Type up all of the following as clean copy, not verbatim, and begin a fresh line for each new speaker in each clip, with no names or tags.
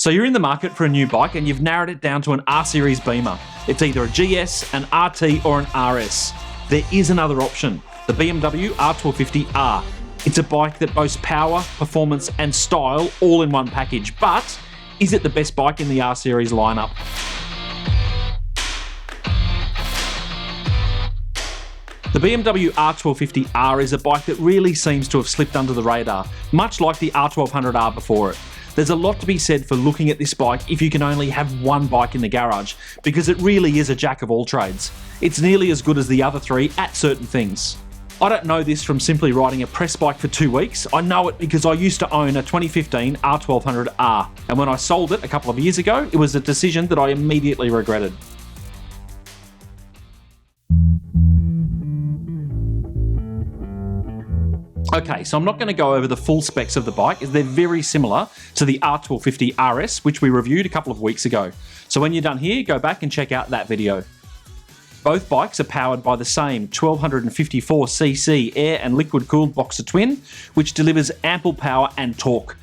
So you're in the market for a new bike and you've narrowed it down to an R-Series Beamer. It's either a GS, an RT or an RS. There is another option, the BMW R1250R. It's a bike that boasts power, performance and style all in one package, but is it the best bike in the R-Series lineup? The BMW R1250R is a bike that really seems to have slipped under the radar, much like the R1200R before it. There's a lot to be said for looking at this bike if you can only have one bike in the garage, because it really is a jack of all trades. It's nearly as good as the other three at certain things. I don't know this from simply riding a press bike for 2 weeks. I know it because I used to own a 2015 R1200R, and when I sold it a couple of years ago, it was a decision that I immediately regretted. Okay, so I'm not going to go over the full specs of the bike as they're very similar to the R1250 RS, which we reviewed a couple of weeks ago. So when you're done here, go back and check out that video. Both bikes are powered by the same 1254cc air and liquid cooled boxer twin, which delivers ample power and torque.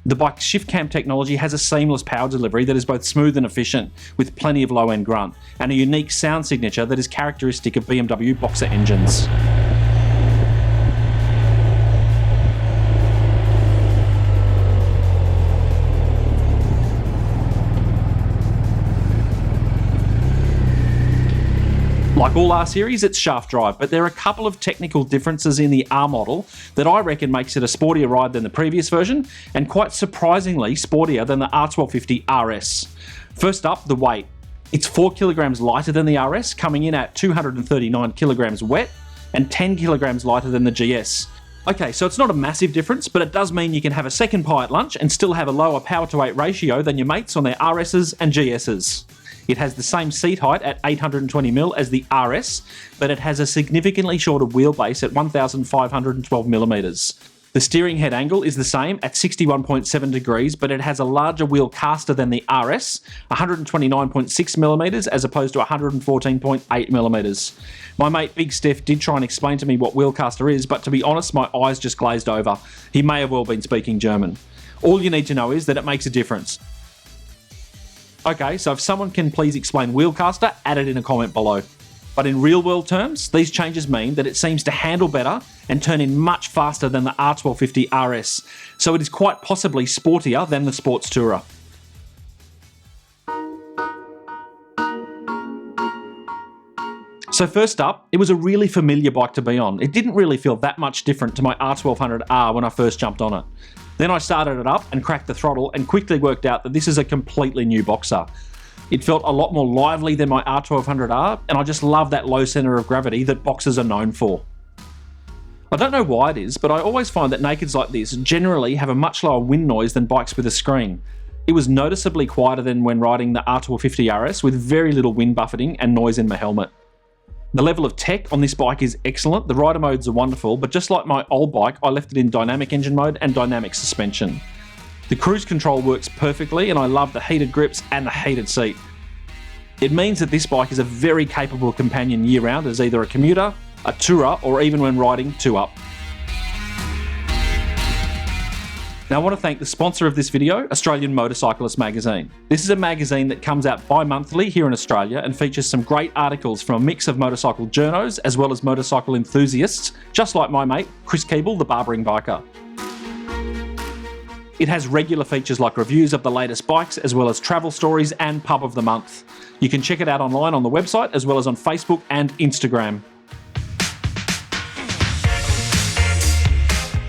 The bike's shift cam technology has a seamless power delivery that is both smooth and efficient, with plenty of low-end grunt, and a unique sound signature that is characteristic of BMW boxer engines. Like all R-Series, it's shaft drive, but there are a couple of technical differences in the R model that I reckon makes it a sportier ride than the previous version, and quite surprisingly sportier than the R1250 RS. First up, the weight. It's 4 kilograms lighter than the RS, coming in at 239 kilograms wet, and 10 kilograms lighter than the GS. Okay, so it's not a massive difference, but it does mean you can have a second pie at lunch and still have a lower power to weight ratio than your mates on their RSs and GSs. It has the same seat height at 820mm as the RS, but it has a significantly shorter wheelbase at 1,512mm. The steering head angle is the same at 61.7 degrees, but it has a larger wheel caster than the RS, 129.6mm as opposed to 114.8mm. My mate Big Steph did try and explain to me what wheel caster is, but to be honest, my eyes just glazed over. He may have well been speaking German. All you need to know is that it makes a difference. Okay, so if someone can please explain wheelcaster, add it in a comment below. But in real world terms, these changes mean that it seems to handle better and turn in much faster than the R1250 RS, so it is quite possibly sportier than the Sports Tourer. So first up, it was a really familiar bike to be on. It didn't really feel that much different to my R1200R when I first jumped on it. Then I started it up and cracked the throttle and quickly worked out that this is a completely new boxer. It felt a lot more lively than my R1200R, and I just love that low centre of gravity that boxers are known for. I don't know why it is, but I always find that nakeds like this generally have a much lower wind noise than bikes with a screen. It was noticeably quieter than when riding the R1250 RS with very little wind buffeting and noise in my helmet. The level of tech on this bike is excellent, the rider modes are wonderful, but just like my old bike, I left it in dynamic engine mode and dynamic suspension. The cruise control works perfectly and I love the heated grips and the heated seat. It means that this bike is a very capable companion year-round as either a commuter, a tourer, or even when riding 2-up. Now I want to thank the sponsor of this video, Australian Motorcyclist magazine. This is a magazine that comes out bi-monthly here in Australia and features some great articles from a mix of motorcycle journos as well as motorcycle enthusiasts, just like my mate, Chris Keeble, the barbering biker. It has regular features like reviews of the latest bikes as well as travel stories and pub of the month. You can check it out online on the website as well as on Facebook and Instagram.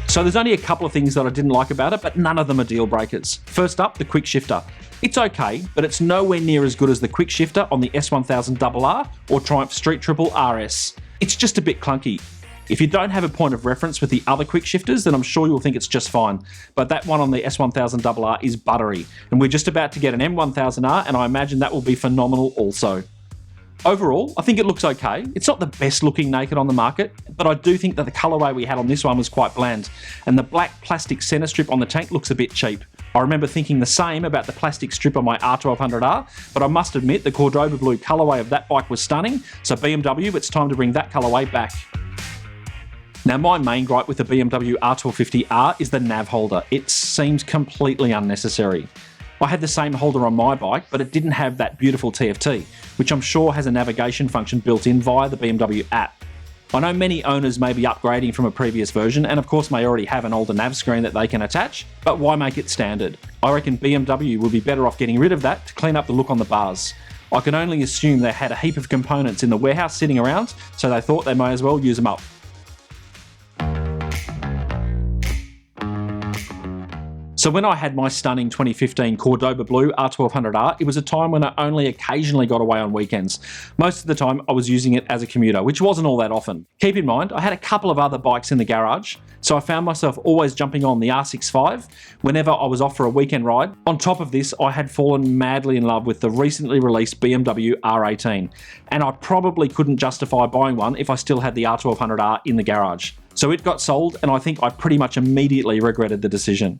So there's only a couple of things that I didn't like about it, but none of them are deal breakers. First up, the quick shifter. It's okay, but it's nowhere near as good as the quick shifter on the S1000RR or Triumph Street Triple RS. It's just a bit clunky. If you don't have a point of reference with the other quick shifters, then I'm sure you'll think it's just fine. But that one on the S1000RR is buttery, and we're just about to get an M1000R, and I imagine that will be phenomenal also. Overall, I think it looks okay. It's not the best looking naked on the market, but I do think that the colourway we had on this one was quite bland, and the black plastic centre strip on the tank looks a bit cheap. I remember thinking the same about the plastic strip on my R1200R, but I must admit the Cordoba blue colourway of that bike was stunning, so BMW, it's time to bring that colourway back. Now my main gripe with the BMW R1250R is the nav holder. It seems completely unnecessary. I had the same holder on my bike, but it didn't have that beautiful TFT, which I'm sure has a navigation function built in via the BMW app. I know many owners may be upgrading from a previous version and of course may already have an older nav screen that they can attach, but why make it standard? I reckon BMW would be better off getting rid of that to clean up the look on the bars. I can only assume they had a heap of components in the warehouse sitting around, so they thought they may as well use them up. So when I had my stunning 2015 Cordoba Blue R1250R, it was a time when I only occasionally got away on weekends. Most of the time I was using it as a commuter, which wasn't all that often. Keep in mind, I had a couple of other bikes in the garage, so I found myself always jumping on the R65 whenever I was off for a weekend ride. On top of this, I had fallen madly in love with the recently released BMW R18, and I probably couldn't justify buying one if I still had the R1200R in the garage. So it got sold, and I think I pretty much immediately regretted the decision.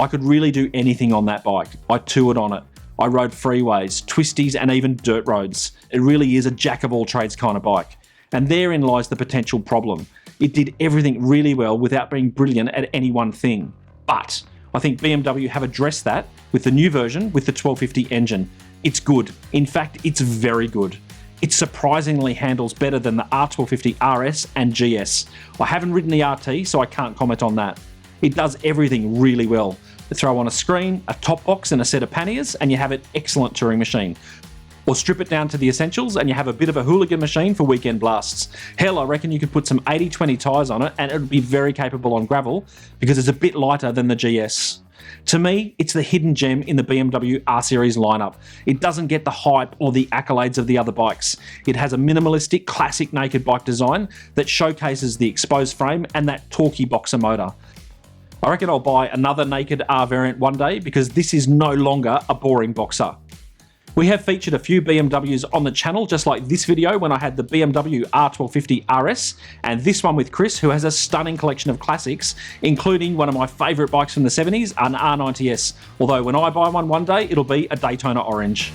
I could really do anything on that bike. I toured on it. I rode freeways, twisties, and even dirt roads. It really is a jack of all trades kind of bike. And therein lies the potential problem. It did everything really well without being brilliant at any one thing. But I think BMW have addressed that with the new version with the 1250 engine. It's good. In fact, it's very good. It surprisingly handles better than the R1250 RS and GS. I haven't ridden the RT, so I can't comment on that. It does everything really well. You throw on a screen, a top box and a set of panniers and you have an excellent touring machine. Or strip it down to the essentials and you have a bit of a hooligan machine for weekend blasts. Hell, I reckon you could put some 80/20 tyres on it and it would be very capable on gravel because it's a bit lighter than the GS. To me, it's the hidden gem in the BMW R Series lineup. It doesn't get the hype or the accolades of the other bikes. It has a minimalistic, classic naked bike design that showcases the exposed frame and that torquey boxer motor. I reckon I'll buy another naked R variant one day because this is no longer a boring boxer. We have featured a few BMWs on the channel, just like this video when I had the BMW R1250 RS, and this one with Chris, who has a stunning collection of classics, including one of my favourite bikes from the 70s, an R90S, although when I buy one day, it'll be a Daytona Orange.